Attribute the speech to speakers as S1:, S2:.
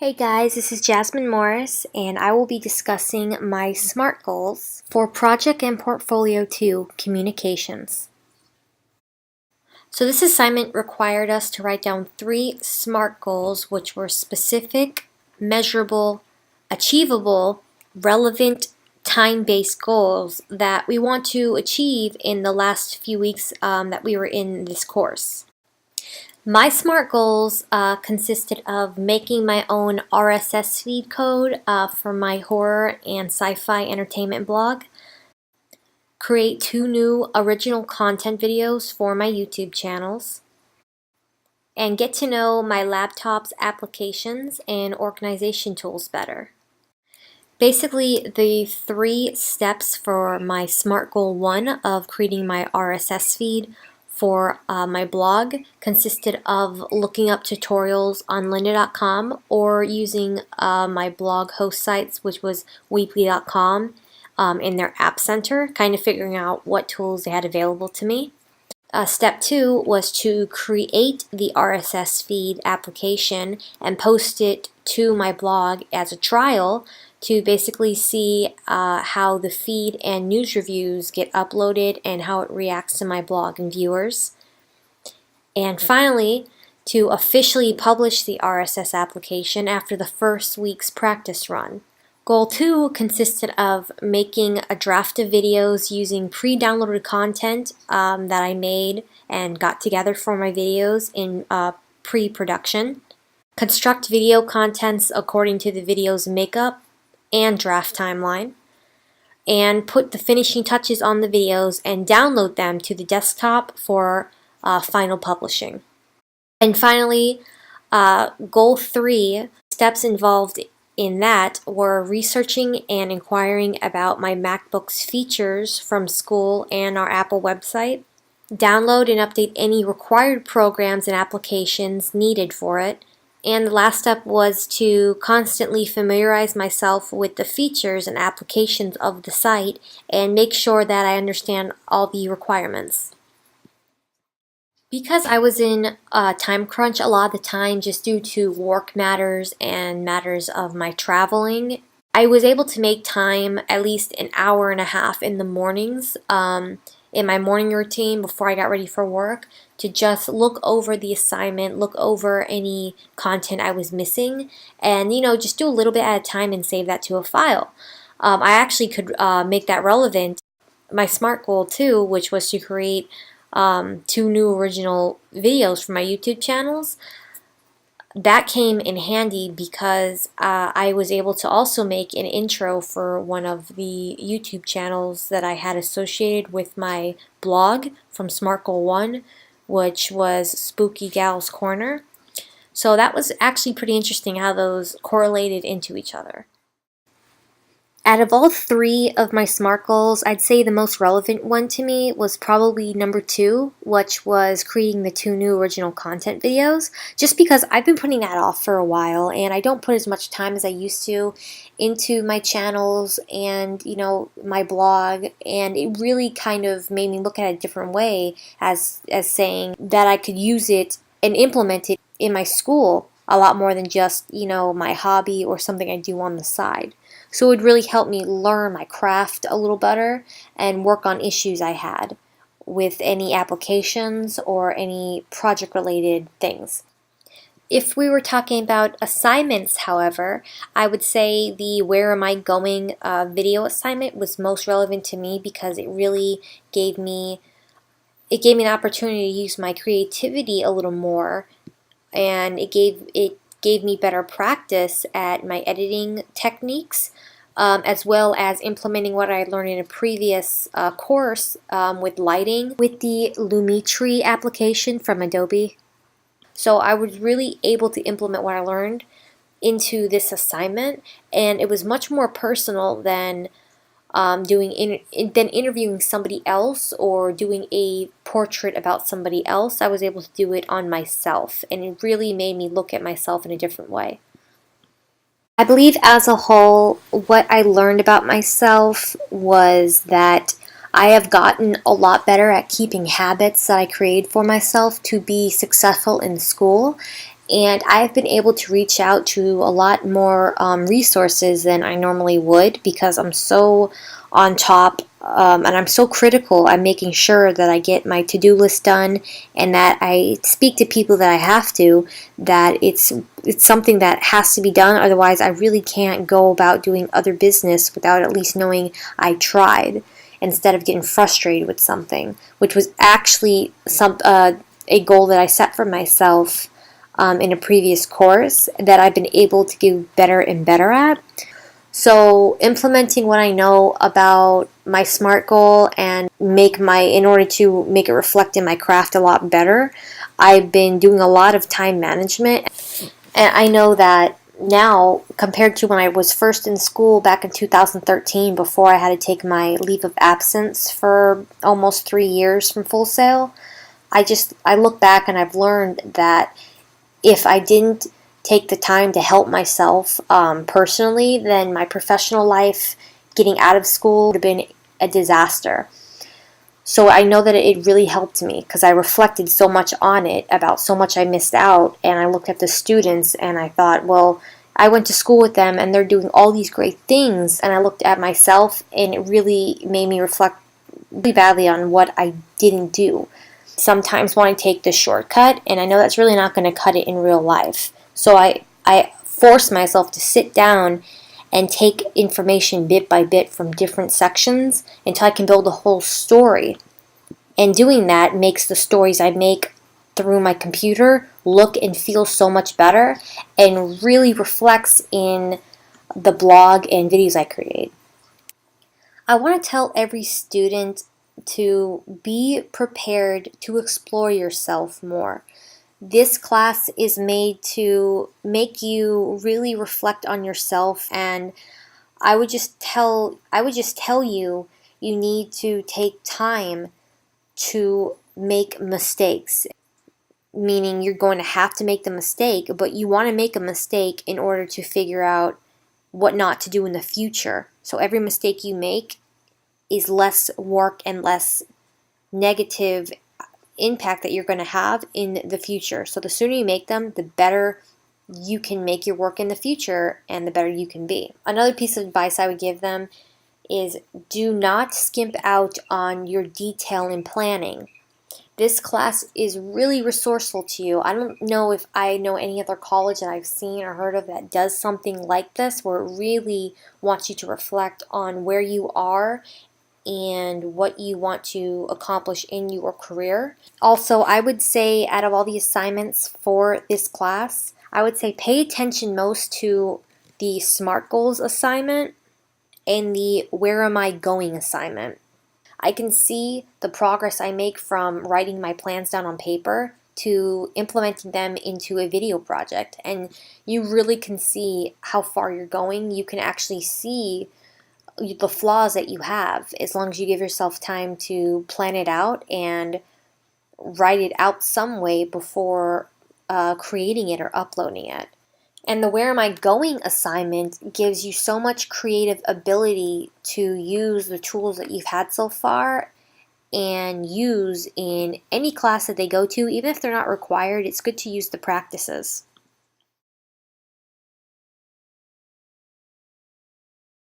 S1: Hey guys, this is Jasmine Morris, and I will be discussing my SMART goals for Project and Portfolio 2 Communications. So this assignment required us to write down 3 SMART goals, which were specific, measurable, achievable, relevant, time-based goals that we want to achieve in the last few weeks that we were in this course. My SMART goals consisted of making my own RSS feed code for my horror and sci-fi entertainment blog, create 2 new original content videos for my YouTube channels, and get to know my laptop's applications and organization tools better. Basically, the 3 steps for my SMART Goal 1 of creating my RSS feed for my blog consisted of looking up tutorials on lynda.com or using my blog host sites, which was weebly.com, in their app center, kind of figuring out what tools they had available to me. Step 2 was to create the RSS feed application and post it to my blog as a trial to basically see how the feed and news reviews get uploaded and how it reacts to my blog and viewers. And finally, to officially publish the RSS application after the first week's practice run. Goal 2 consisted of making a draft of videos using pre-downloaded content that I made and got together for my videos in pre-production. Construct video contents according to the video's makeup and draft timeline. And put the finishing touches on the videos and download them to the desktop for final publishing. And finally, Goal 3, steps involved in that were researching and inquiring about my MacBook's features from school and our Apple website, download and update any required programs and applications needed for it, and the last step was to constantly familiarize myself with the features and applications of the site and make sure that I understand all the requirements. Because I was in a time crunch a lot of the time just due to work matters and matters of my traveling, I was able to make time at least an hour and a half in the mornings in my morning routine before I got ready for work to just look over the assignment, look over any content I was missing, and just do a little bit at a time and save that to a file. I actually could make that relevant. My SMART goal too, which was to create 2 new original videos for my YouTube channels, that came in handy because I was able to also make an intro for one of the YouTube channels that I had associated with my blog from SMART Goal 1, which was Spooky Gal's Corner. So that was actually pretty interesting how those correlated into each other. Out of all 3 of my SMART goals, I'd say the most relevant one to me was probably number 2, which was creating the 2 new original content videos, just because I've been putting that off for a while and I don't put as much time as I used to into my channels and my blog, and it really kind of made me look at it a different way as saying that I could use it and implement it in my school a lot more than just my hobby or something I do on the side. So it would really help me learn my craft a little better and work on issues I had with any applications or any project-related things. If we were talking about assignments, however, I would say the Where Am I Going video assignment was most relevant to me because it really gave me an opportunity to use my creativity a little more, and it gave me better practice at my editing techniques, as well as implementing what I learned in a previous course with lighting with the Lumetri application from Adobe. So I was really able to implement what I learned into this assignment, and it was much more personal than interviewing somebody else or doing a portrait about somebody else. I was able to do it on myself, and it really made me look at myself in a different way. I believe as a whole, what I learned about myself was that I have gotten a lot better at keeping habits that I create for myself to be successful in school, And I've been able to reach out to a lot more resources than I normally would because I'm so on top and I'm so critical. I'm making sure that I get my to-do list done and that I speak to people that I have to, that it's something that has to be done. Otherwise, I really can't go about doing other business without at least knowing I tried, instead of getting frustrated with something, which was actually a goal that I set for myself in a previous course that I've been able to get better and better at. So implementing what I know about my SMART goal and in order to make it reflect in my craft a lot better, I've been doing a lot of time management. And I know that now, compared to when I was first in school back in 2013, before I had to take my leave of absence for almost 3 years from Full Sail, I look back and I've learned that if I didn't take the time to help myself personally, then my professional life, getting out of school, would have been a disaster. So I know that it really helped me because I reflected so much on it, about so much I missed out, and I looked at the students and I thought, well, I went to school with them and they're doing all these great things, and I looked at myself and it really made me reflect really badly on what I didn't do. Sometimes want to take the shortcut, and I know that's really not going to cut it in real life. So I force myself to sit down and take information bit by bit from different sections until I can build a whole story. And doing that makes the stories I make through my computer look and feel so much better and really reflects in the blog and videos I create. I want to tell every student to be prepared to explore yourself more. This class is made to make you really reflect on yourself, and I would just tell you you need to take time to make mistakes, meaning you're going to have to make the mistake, but you want to make a mistake in order to figure out what not to do in the future. So every mistake you make is less work and less negative impact that you're going to have in the future. So the sooner you make them, the better you can make your work in the future and the better you can be. Another piece of advice I would give them is do not skimp out on your detail and planning. This class is really resourceful to you. I don't know if I know any other college that I've seen or heard of that does something like this, where it really wants you to reflect on where you are and what you want to accomplish in your career. Also, I would say out of all the assignments for this class, I would say pay attention most to the SMART Goals assignment and the Where Am I Going assignment. I can see the progress I make from writing my plans down on paper to implementing them into a video project, and you really can see how far you're going. You can actually see the flaws that you have as long as you give yourself time to plan it out and write it out some way before creating it or uploading it. And the Where Am I Going assignment gives you so much creative ability to use the tools that you've had so far and use in any class that they go to. Even if they're not required, it's good to use the practices.